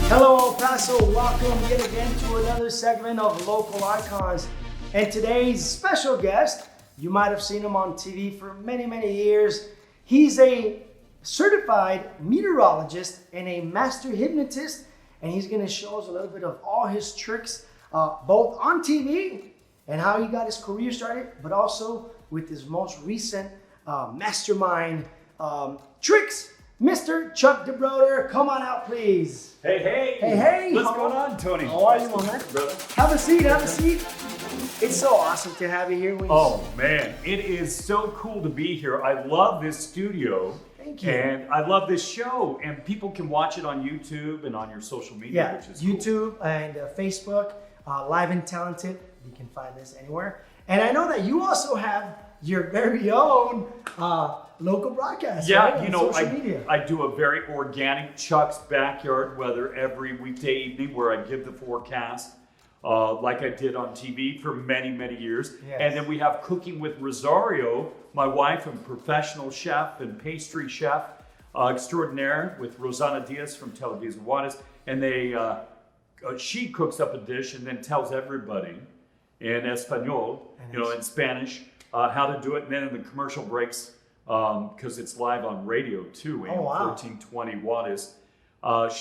Hello, Paso. Welcome yet again to another segment of Local Icons. And today's special guest, you might have seen him on TV for many, many years. He's a certified meteorologist and a master hypnotist. And he's going to show us a little bit of all his tricks, both on TV and how he got his career started, but also with his most recent mastermind tricks. Mr. Chuck DeBroder, come on out, please. Hey. What's going on, Tony? How are you, my man? Brother. Have a seat. It's so awesome to have you here. Oh, man. It is so cool to be here. I love this studio. Thank you. And I love this show. And people can watch it on YouTube and on your social media, which is YouTube and Facebook, Live and Talented. You can find this anywhere. And I know that you also have your very own local broadcast. Yeah, right? you know, social media. I do a very organic Chuck's Backyard Weather every weekday evening where I give the forecast like I did on TV for many, many years. Yes. And then we have Cooking with Rosario, my wife and professional chef and pastry chef extraordinaire with Rosana Diaz from Televisa Juarez. And she cooks up a dish and then tells everybody in Espanol, in Spanish, how to do it. And then in the commercial breaks, because it's live on radio too, AM 1420 Juarez.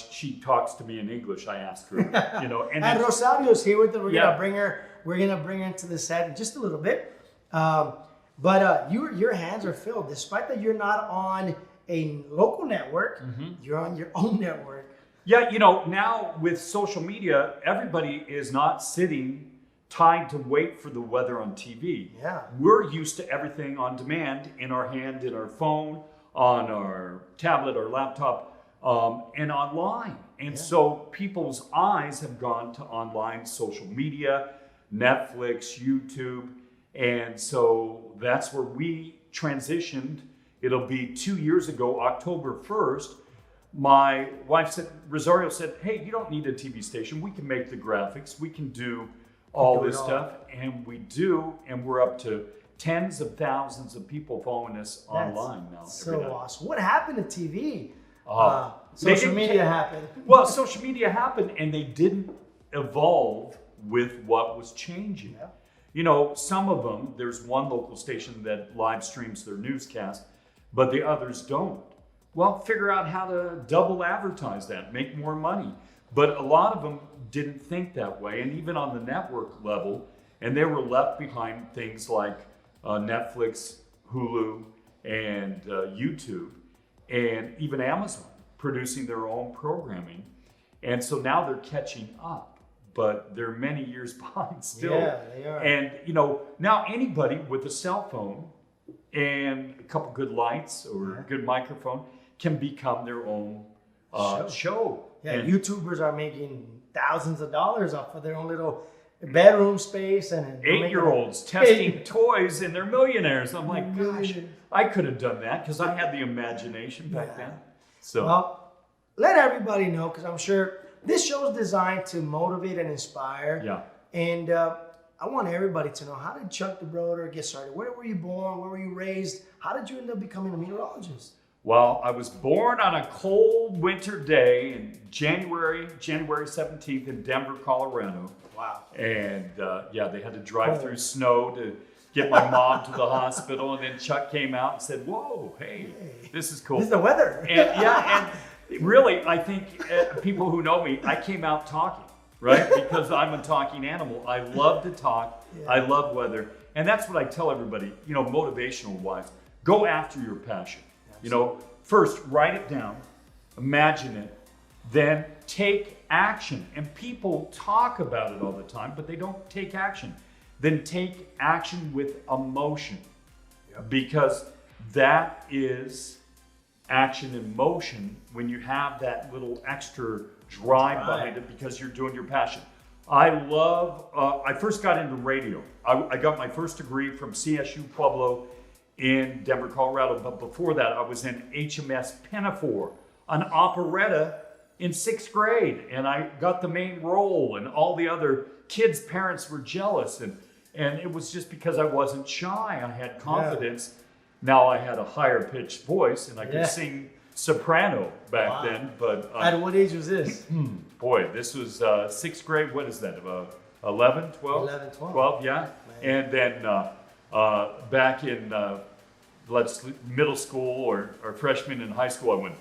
She talks to me in English. I ask her, and Rosario's here with her. We're gonna bring her. We're gonna bring her into the set in just a little bit. But your hands are filled. Despite that, you're not on a local network. Mm-hmm. You're on your own network. Yeah, now with social media, everybody is not sitting tied to wait for the weather on TV. Yeah. We're used to everything on demand, in our hand, in our phone, on our tablet or laptop, and online. And so people's eyes have gone to online social media, Netflix, YouTube. And so that's where we transitioned. It'll be 2 years ago, October 1st. My wife Rosario said, hey, you don't need a TV station. We can make the graphics. We can do all this stuff, and we do, and we're up to tens of thousands of people following us online now. So awesome. What happened to TV? Social media happened. Well, social media happened, and they didn't evolve with what was changing. Yeah. Some of them, there's one local station that live streams their newscast, but the others don't. Well, figure out how to double advertise that, make more money. But a lot of them didn't think that way, and even on the network level, and they were left behind things like Netflix, Hulu, and YouTube, and even Amazon producing their own programming. And so now they're catching up, but they're many years behind still. Yeah, they are. And now anybody with a cell phone and a couple good lights or a good microphone can become their own show. Yeah, and YouTubers are making thousands of dollars off of their own little bedroom space, and 8-year-olds testing toys, and they're millionaires. I'm like, gosh, I could have done that because I had the imagination back then. So, well, let everybody know, because I'm sure this show is designed to motivate and inspire. Yeah. And I want everybody to know, how did Chuck DeBroder get started? Where were you born? Where were you raised? How did you end up becoming a meteorologist? Well, I was born on a cold winter day in January 17th in Denver, Colorado. Wow. And they had to drive through snow to get my mom to the hospital. And then Chuck came out and said, whoa, hey, this is cool. This is the weather. And really, I think people who know me, I came out talking, right? Because I'm a talking animal. I love to talk. Yeah. I love weather. And that's what I tell everybody, motivational wise, go after your passion. First, write it down, imagine it, then take action. And people talk about it all the time, but they don't take action. Then take action with emotion, because that is action in motion when you have that little extra drive behind it because you're doing your passion. I first got into radio. I got my first degree from CSU Pueblo in Denver, Colorado. But before that, I was in HMS Pinafore, an operetta in 6th grade. And I got the main role, and all the other kids' parents were jealous. And it was just because I wasn't shy. I had confidence. Now I had a higher pitched voice, and I could sing soprano back then, but at what age was this? boy, this was 6th grade. What is that? 11, 12? 11, 12. 12, yeah. Man. And then back in middle school or freshman in high school, I went,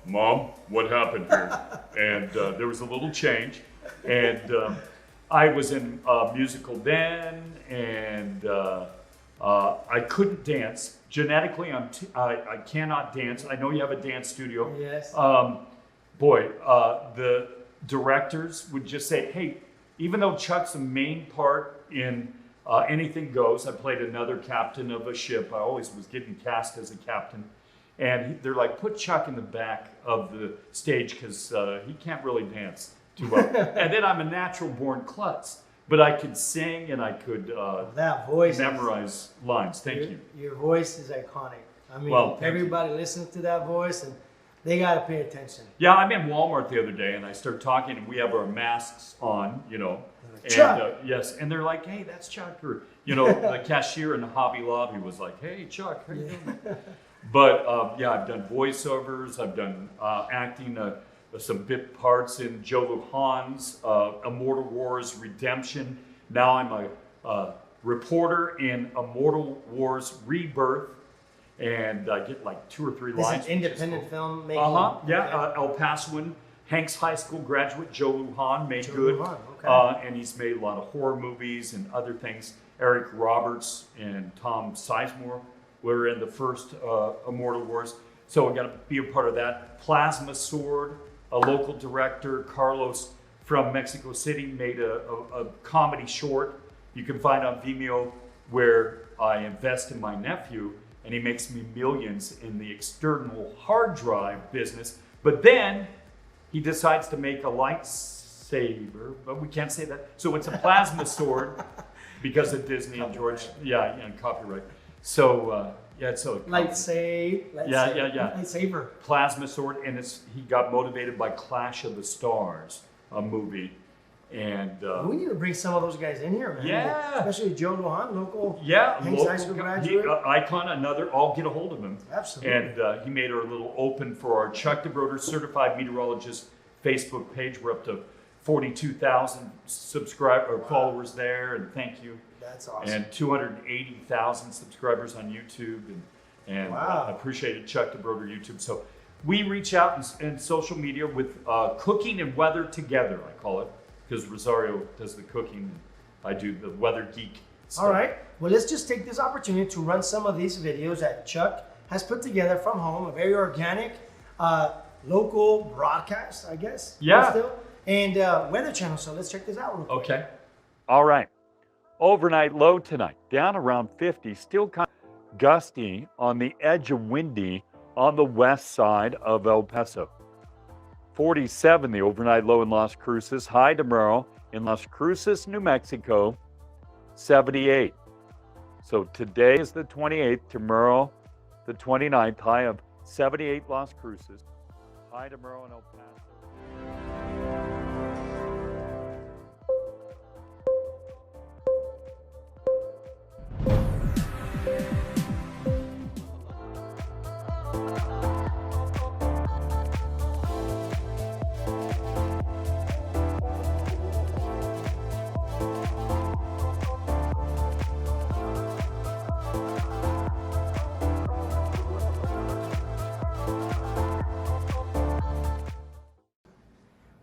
Mom, what happened here? And there was a little change. And I was in musical then, and I couldn't dance. Genetically, I cannot dance. I know you have a dance studio. Yes. The directors would just say, hey, even though Chuck's the main part in Anything Goes, I played another captain of a ship. I always was getting cast as a captain. And they're like, put Chuck in the back of the stage because he can't really dance too well. And then I'm a natural born klutz. But I could sing and I could that voice memorize lines. Thank you. Your voice is iconic. I mean, everybody listens to that voice and they got to pay attention. Yeah, I'm in Walmart the other day and I start talking and we have our masks on, you know. Chuck. And, yes, and they're like, hey, that's Chuck. Or, you know, the cashier in the Hobby Lobby was like, hey, Chuck, how you doing? But yeah, I've done voiceovers. I've done acting. Some bit parts in Joe Lujan's Immortal Wars Redemption. Now I'm a reporter in Immortal Wars Rebirth, and I get like 2 or 3 lines. This is independent film making? Yeah, El Pasoan, Hanks High School graduate Joe Lujan made good. Lujan, okay. And he's made a lot of horror movies and other things. Eric Roberts and Tom Sizemore were in the first Immortal Wars. So I got to be a part of that. Plasma Sword, a local director, Carlos from Mexico City, made a comedy short you can find on Vimeo where I invest in my nephew and he makes me millions in the external hard drive business. But then he decides to make a lightsaber, but we can't say that. So it's a plasma sword because of Disney and George, and copyright. So yeah, it's a lightsaber. Plasma sword, and he got motivated by Clash of the Stars, a movie, and we need to bring some of those guys in here, man. Yeah, especially Joe Lujan, local. Hanks High School graduate. Icon. I'll get a hold of him. Absolutely. And he made a little open for our Chuck DeBroder Certified Meteorologist Facebook page. We're up to 42,000 followers there, and thank you. That's awesome. And 280,000 subscribers on YouTube, and wow. I appreciate it, Chuck DeBroder YouTube. So we reach out in social media with cooking and weather together, I call it, because Rosario does the cooking, I do the weather geek stuff. All right, well, let's just take this opportunity to run some of these videos that Chuck has put together from home, a very organic, local broadcast, I guess. Yeah. Still, and Weather Channel, so let's check this out real quick. Okay. All right. Overnight low tonight, down around 50, still kind of gusty on the edge of windy on the west side of El Paso. 47, the overnight low in Las Cruces. High tomorrow in Las Cruces, New Mexico, 78. So today is the 28th, tomorrow the 29th, high of 78 Las Cruces. High tomorrow in El Paso.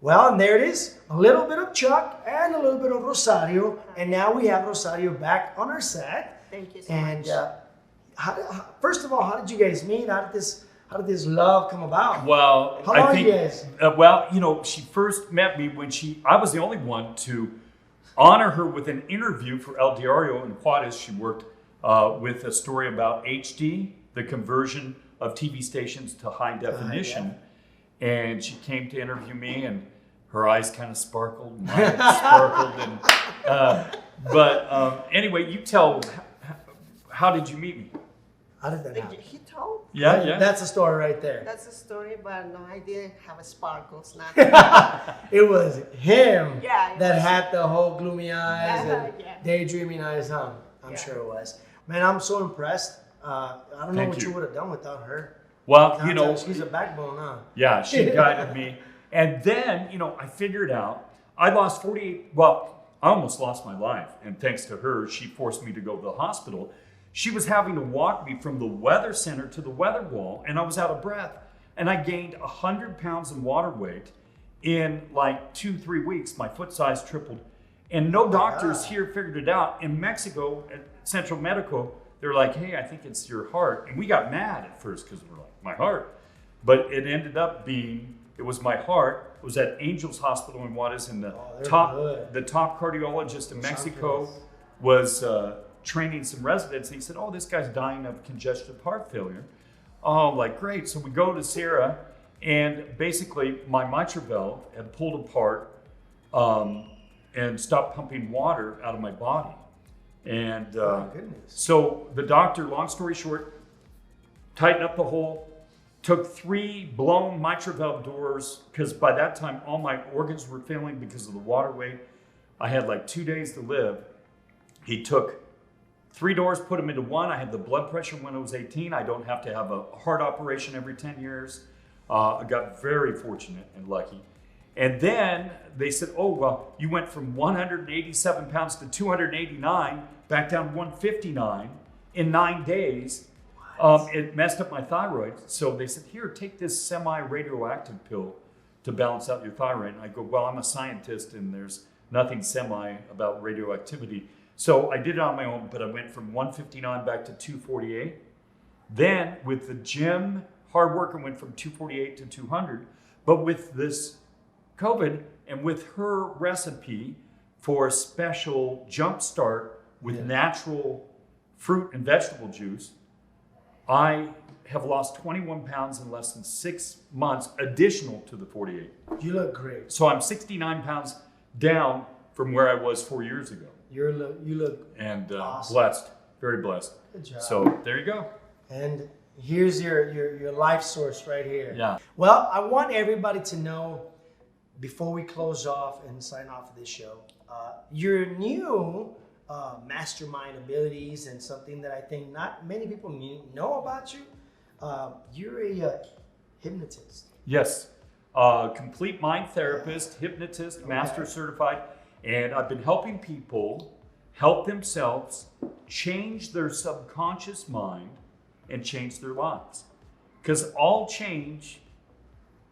Well, and there it is, a little bit of Chuck and a little bit of Rosario, and now we have Rosario back on our set. Thank you so and, much. First of all, how did you guys meet? How did this love come about? Well, how long are you guys? Well, you know, she first met me when I was the only one to honor her with an interview for El Diario in Juarez. She worked with a story about HD, the conversion of TV stations to high definition. And she came to interview me, and her eyes kind of sparkled, mine sparkled. But anyway, you tell, how did you meet me? How did that happen? He told. Yeah. That's the story right there. That's the story, but no, I didn't have a sparkles. Not It was him Yeah, it that was. had the whole gloomy eyes and Yeah. daydreaming eyes, huh? I'm Yeah. sure it was. Man, I'm so impressed. I don't know Thank what you you. would have done without her. Well, you know, she's a backbone, huh? yeah, she guided me. And then, you know, I figured out I lost 48, well, I almost lost my life. And thanks to her, she forced me to go to the hospital. She was having to walk me from the weather center to the weather wall, and I was out of breath. And I gained 100 pounds in water weight in like 2-3 weeks. My foot size tripled. And no doctors here figured it out. In Mexico, at Central Medical, they're like, hey, I think it's your heart. And we got mad at first because we're like, my heart. But it ended up being, it was my heart. It was at Angels Hospital in Juarez, and the top cardiologist in Mexico was training some residents. And he said, oh, this guy's dying of congestive heart failure. Oh, like, great. So we go to Sierra, and basically my mitral valve had pulled apart and stopped pumping water out of my body. And so the doctor, long story short, tightened up the hole, took 3 blown mitral valve doors, because by that time all my organs were failing because of the water weight. I had like 2 days to live. He took 3 doors, put them into one. I had the blood pressure when I was 18. I don't have to have a heart operation every 10 years. I got very fortunate and lucky. And then they said, oh, well, you went from 187 pounds to 289, back down to 159 in 9 days. It messed up my thyroid. So they said, here, take this semi-radioactive pill to balance out your thyroid. And I go, well, I'm a scientist and there's nothing semi about radioactivity. So I did it on my own, but I went from 159 back to 248. Then with the gym, hard work, I went from 248 to 200. But with this COVID and with her recipe for a special jump start with natural fruit and vegetable juice, I have lost 21 pounds in less than 6 months, additional to the 48. You look great. So I'm 69 pounds down from where I was 4 years ago. You look and awesome. Blessed, very blessed. Good job. So there you go. And here's your life source right here. Yeah. Well, I want everybody to know, before we close off and sign off of this show, your new mastermind abilities, and something that I think not many people know about you. You're a hypnotist. Yes, complete mind therapist, hypnotist, master certified, and I've been helping people help themselves change their subconscious mind and change their lives. Because all change,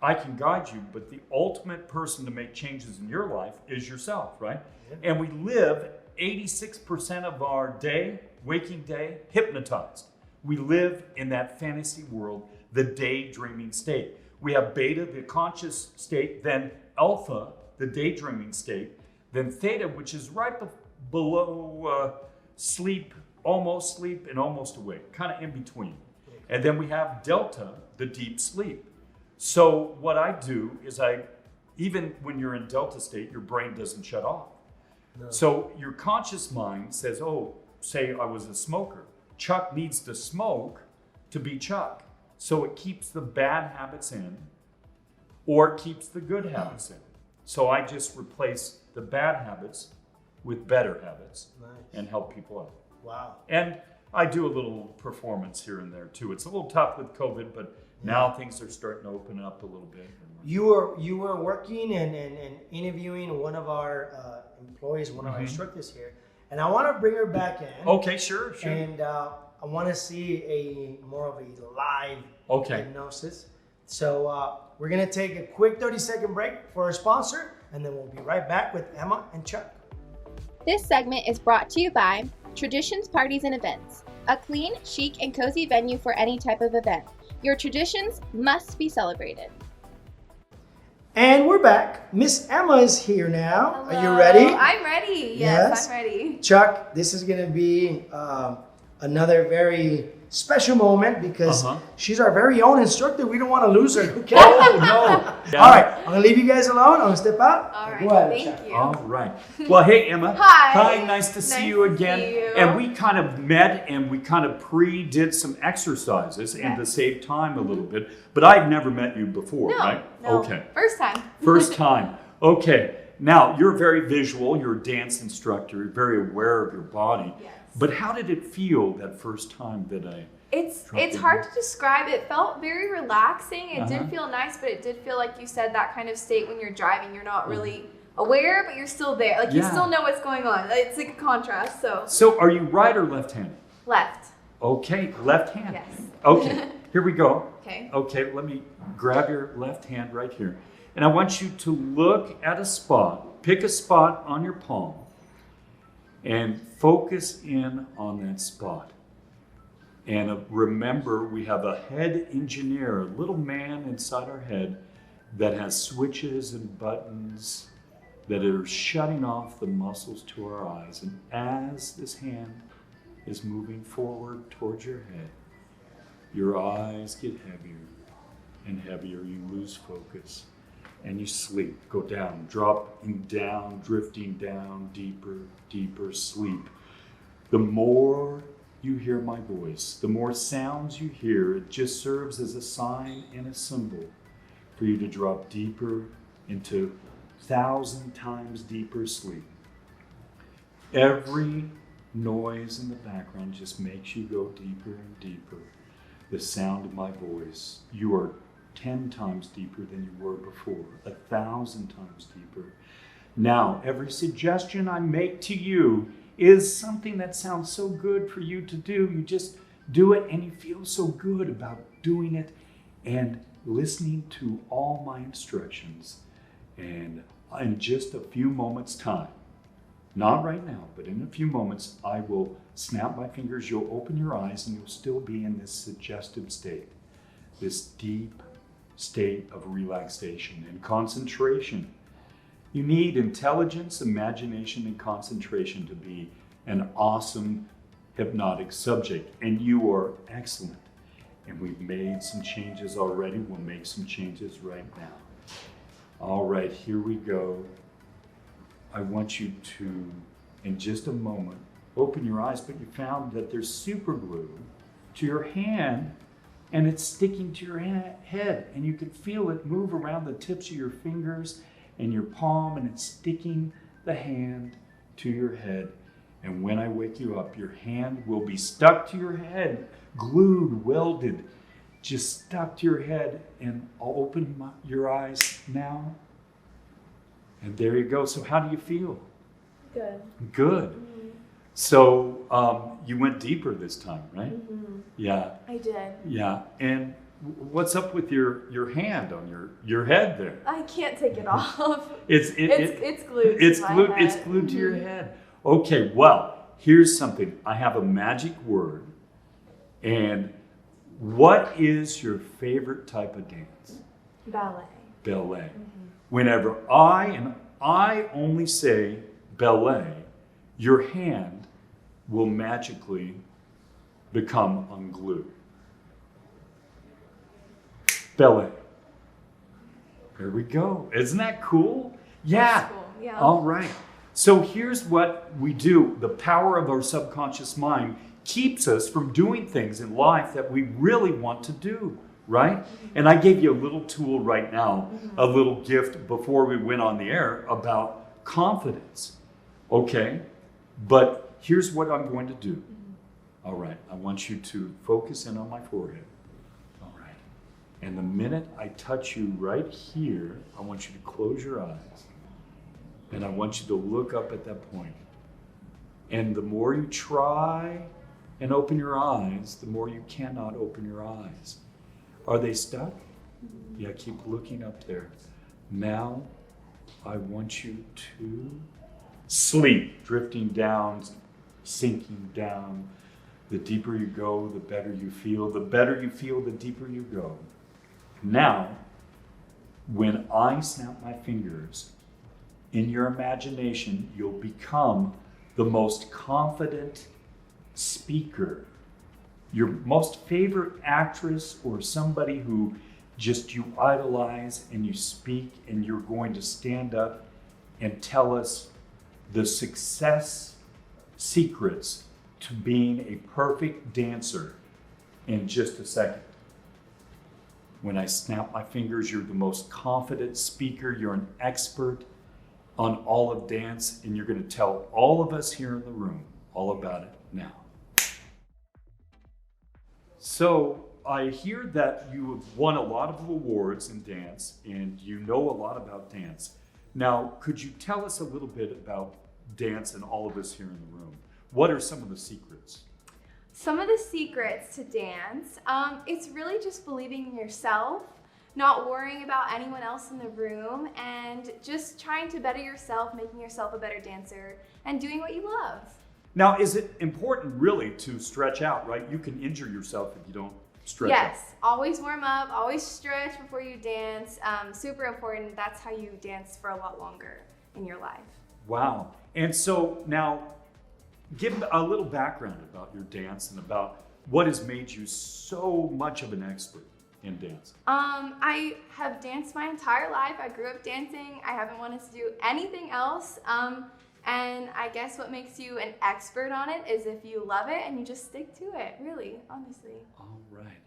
I can guide you, but the ultimate person to make changes in your life is yourself, right? Yeah. And we live 86% of our day, waking day, hypnotized. We live in that fantasy world, the daydreaming state. We have beta, the conscious state, then alpha, the daydreaming state, then theta, which is right below sleep, and almost awake, kind of in between. And then we have delta, the deep sleep. So what I do is even when you're in delta state, your brain doesn't shut off. No. So your conscious mind says, oh, say I was a smoker. Chuck needs to smoke to be Chuck. So it keeps the bad habits in, or it keeps the good habits in. So I just replace the bad habits with better habits and help people out. Wow. And I do a little performance here and there too. It's a little tough with COVID, but now things are starting to open up a little bit. You were working and interviewing one of our employees, one of our instructors here, and I want to bring her back in. Okay, sure. And I want to see more of a live hypnosis. So we're gonna take a quick 30-second break for our sponsor, and then we'll be right back with Emma and Chuck. This segment is brought to you by Traditions Parties and Events, a clean, chic, and cozy venue for any type of event. Your traditions must be celebrated. And we're back. Miss Emma is here now. Hello. Are you ready? I'm ready. Yes, I'm ready. Chuck, this is going to be another very special moment because she's our very own instructor. We don't want to lose her. Okay? Oh, no. All right. I'm going to leave you guys alone. I'm going to step out. All right. Go ahead, Thank Chuck. you. All right. Well, hey, Emma. Hi. Nice to see you again. See you. And we kind of met and we kind of did some exercises and to save time a little bit. But I've never met you before, right? No. Okay. First time. First time. Okay. Now, you're very visual. You're a dance instructor. You're very aware of your body. Yes. But how did it feel that first time that It's hard to describe. It felt very relaxing. It did feel nice, but it did feel like you said that kind of state when you're driving. You're not really aware, but you're still there. Like you still know what's going on. It's like a contrast. So are you right or left-handed? Left. Okay, left-handed. Yes. Okay, here we go. Okay. Okay, let me grab your left hand right here. And I want you to look at a spot, pick a spot on your palm, and focus in on that spot. And remember, we have a head engineer, a little man inside our head that has switches and buttons that are shutting off the muscles to our eyes. And as this hand is moving forward towards your head, your eyes get heavier and heavier. You lose focus and you sleep. Go down, dropping down, drifting down, deeper, deeper sleep. The more you hear my voice, the more sounds you hear, it just serves as a sign and a symbol for you to drop deeper into 1,000 times deeper sleep. Every noise in the background just makes you go deeper and deeper. The sound of my voice, you are 10 times deeper than you were before, 1,000 times deeper. Now, every suggestion I make to you is something that sounds so good for you to do. You just do it and you feel so good about doing it and listening to all my instructions. And in just a few moments' time, not right now, but in a few moments, I will snap my fingers, you'll open your eyes, and you'll still be in this suggestive state, this deep state of relaxation and concentration. You need intelligence, imagination, and concentration to be an awesome hypnotic subject, and you are excellent. And we've made some changes already. We'll make some changes right now. All right, here we go. I want you to, in just a moment, open your eyes, but you found that there's super glue to your hand and it's sticking to your head, and you can feel it move around the tips of your fingers and your palm, and it's sticking the hand to your head. And when I wake you up, your hand will be stuck to your head, glued, welded, just stuck to your head. And I'll open your eyes now. And there you go. So how do you feel? Good. Good. Mm-hmm. So you went deeper this time, right? Mm-hmm. Yeah. I did. Yeah. And what's up with your hand on your head there? I can't take it off. It's glued. It's to my glued. head. It's glued to your head. Okay. Well, here's something. I have a magic word. And what is your favorite type of dance? Ballet. Ballet. Mm-hmm. Whenever I only say ballet, your hand will magically become unglued. Ballet. There we go. Isn't that cool? Yeah. That's cool. Yeah. All right. So here's what we do. The power of our subconscious mind keeps us from doing things in life that we really want to do, right? And I gave you a little tool right now, a little gift before we went on the air about confidence. Okay? But here's what I'm going to do. All right. I want you to focus in on my forehead. All right. And the minute I touch you right here, I want you to close your eyes. And I want you to look up at that point. And the more you try and open your eyes, the more you cannot open your eyes. Are they stuck? Yeah, keep looking up there. Now, I want you to sleep, drifting down, sinking down. The deeper you go, the better you feel. The better you feel, the deeper you go. Now, when I snap my fingers, in your imagination, you'll become the most confident speaker. Your most favorite actress or somebody who just you idolize, and you speak, and you're going to stand up and tell us the success secrets to being a perfect dancer in just a second. When I snap my fingers, you're the most confident speaker. You're an expert on all of dance, and you're going to tell all of us here in the room all about it now. So I hear that you have won a lot of awards in dance and you know a lot about dance. Now, could you tell us a little bit about dance and all of us here in the room? What are some of the secrets? Some of the secrets to dance, it's really just believing in yourself, not worrying about anyone else in the room, and just trying to better yourself, making yourself a better dancer, and doing what you love. Now, is it important really to stretch out, right? You can injure yourself if you don't stretch out. Yes, always warm up, always stretch before you dance. Super important. That's how you dance for a lot longer in your life. Wow. And so now, give a little background about your dance and about what has made you so much of an expert in dance. I have danced my entire life. I grew up dancing. I haven't wanted to do anything else. And I guess what makes you an expert on it is if you love it and you just stick to it, really, honestly. All right.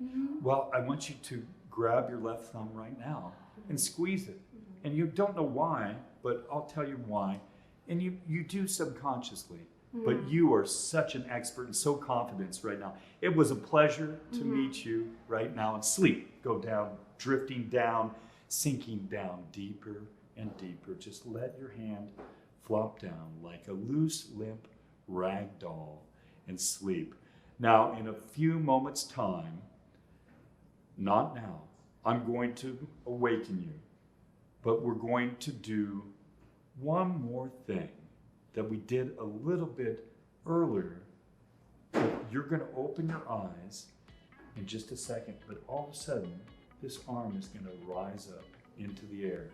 Well, I want you to grab your left thumb right now and squeeze it. And you don't know why, but I'll tell you why. And you do subconsciously. But you are such an expert and so confident right now. It was a pleasure to meet you right now. And sleep, go down, drifting down, sinking down deeper and deeper. Just let your hand flop down like a loose, limp rag doll and sleep. Now, in a few moments' time, not now, I'm going to awaken you. But we're going to do one more thing that we did a little bit earlier. You're going to open your eyes in just a second, but all of a sudden, this arm is going to rise up into the air.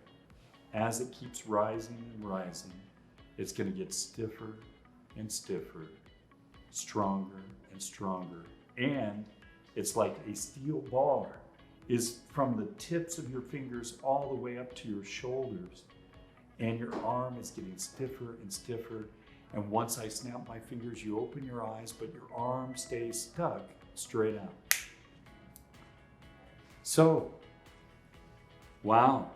As it keeps rising and rising, it's going to get stiffer and stiffer, stronger and stronger. And it's like a steel bar is from the tips of your fingers all the way up to your shoulders. And your arm is getting stiffer and stiffer. And once I snap my fingers, you open your eyes, but your arm stays stuck straight out. So, wow.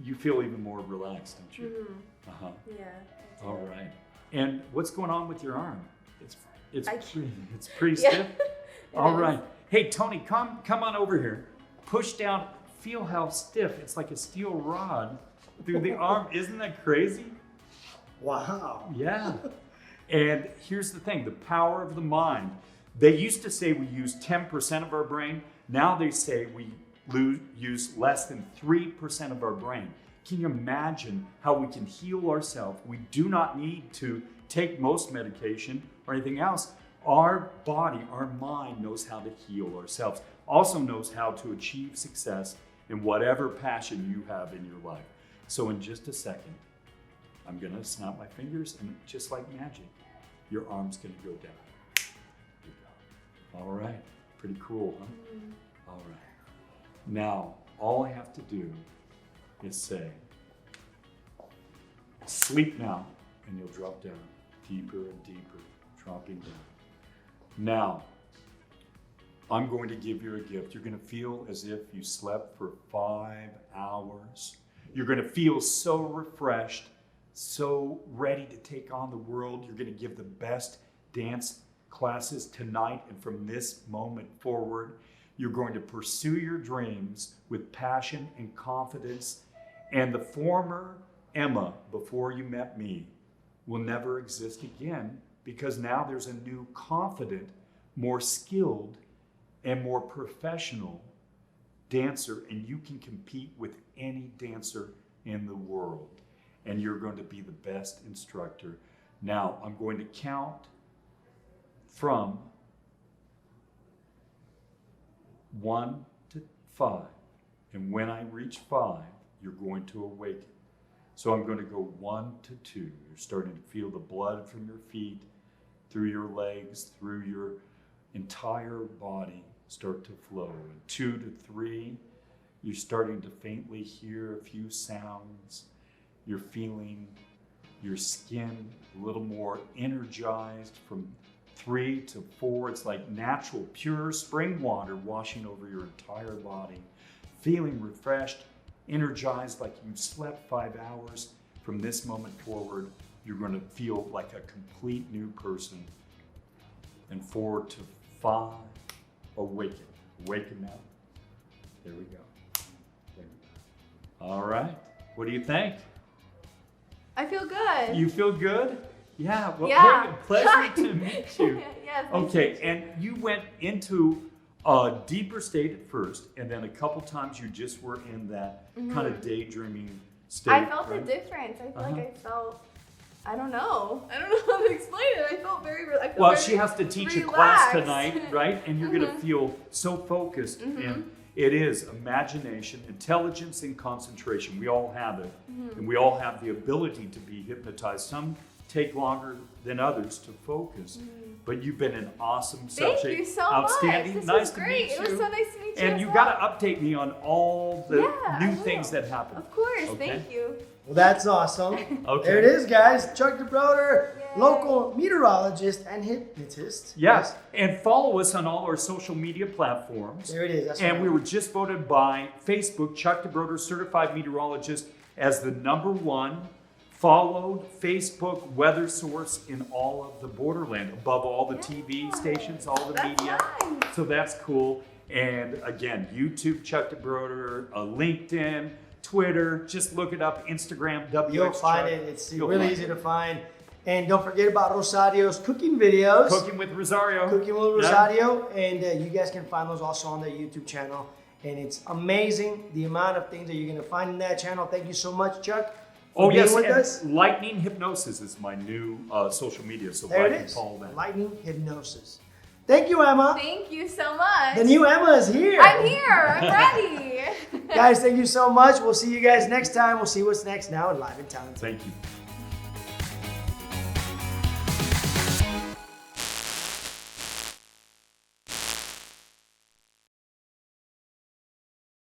You feel even more relaxed, don't you? Uh-huh. Yeah. All right. And what's going on with your arm? It's pretty Yeah. stiff? All right. Hey, Tony, come on over here. Push down. Feel how stiff. It's like a steel rod through the arm. Isn't that crazy? Wow. Yeah. And here's the thing, the power of the mind. They used to say we use 10% of our brain. Now they say we use less than 3% of our brain. Can you imagine how we can heal ourselves? We do not need to take most medication or anything else. Our body, our mind knows how to heal ourselves. Also knows how to achieve success in whatever passion you have in your life. So in just a second, I'm gonna snap my fingers and just like magic, your arm's gonna go down. There you go. All right, pretty cool, huh? All right. Now, all I have to do is say, sleep now, and you'll drop down deeper and deeper, dropping down. Now, I'm going to give you a gift. You're going to feel as if you slept for 5 hours. You're going to feel so refreshed, so ready to take on the world. You're going to give the best dance classes tonight and from this moment forward. You're going to pursue your dreams with passion and confidence. And the former Emma, before you met me, will never exist again because now there's a new confident, more skilled, and more professional dancer, and you can compete with any dancer in the world. And you're going to be the best instructor. Now, I'm going to count from 1 to 5. And when I reach 5, you're going to awaken. So I'm going to go 1 to 2. You're starting to feel the blood from your feet, through your legs, through your entire body start to flow. And 2 to 3, you're starting to faintly hear a few sounds. You're feeling your skin a little more energized. From 3 to 4, it's like natural, pure spring water washing over your entire body. Feeling refreshed, energized, like you've slept 5 hours. From this moment forward, you're going to feel like a complete new person. And 4 to 5. Awaken. Awaken now. There we go. There we go. All right. What do you think? I feel good. You feel good? Yeah. Well, Yeah. Megan, pleasure to meet you. Yes. Okay, and you went into a deeper state at first, and then a couple times you just were in that kind of daydreaming state. I felt right? a difference. I feel Uh-huh. like I don't know how to explain it. I felt very. Well, she has to teach a class relaxed. tonight, right? And you're going to feel so focused. And it is imagination, intelligence, and concentration. We all have it. And we all have the ability to be hypnotized. Some take longer than others to focus. But you've been an awesome subject. Thank you so Outstanding. much. This Nice was to great. meet you. It was so nice to meet you. And as you well. got to update me on all the Yeah, new I things will. that happen. Of course. Okay. Thank you. Well, that's awesome. Okay. There it is, guys. Chuck DeBroder, Yay. local meteorologist and hypnotist. Yes. And follow us on all our social media platforms. There it is. That's And right. we were just voted by Facebook, Chuck DeBroder, certified meteorologist, as the #1 followed Facebook weather source in all of the borderland, above all the TV stations, all the That's media. nice. So that's cool. And again, YouTube, Chuck DeBroder, LinkedIn, Twitter, just look it up, Instagram, WX You'll find Chuck. it. It's You'll really find easy it. to find. And don't forget about Rosario's cooking videos. Cooking with Rosario. Cooking with Yeah. Rosario. And you guys can find those also on their YouTube channel. And it's amazing the amount of things that you're going to find in that channel. Thank you so much, Chuck, for Oh being yes, with and us. Lightning Hypnosis is my new social media, so There like it and is. follow that. Lightning Hypnosis. Thank you, Emma. Thank you so much. The new Emma is here. I'm here. I'm ready. Guys, thank you so much. We'll see you guys next time. We'll see what's next now in Live in Talent. Thank you.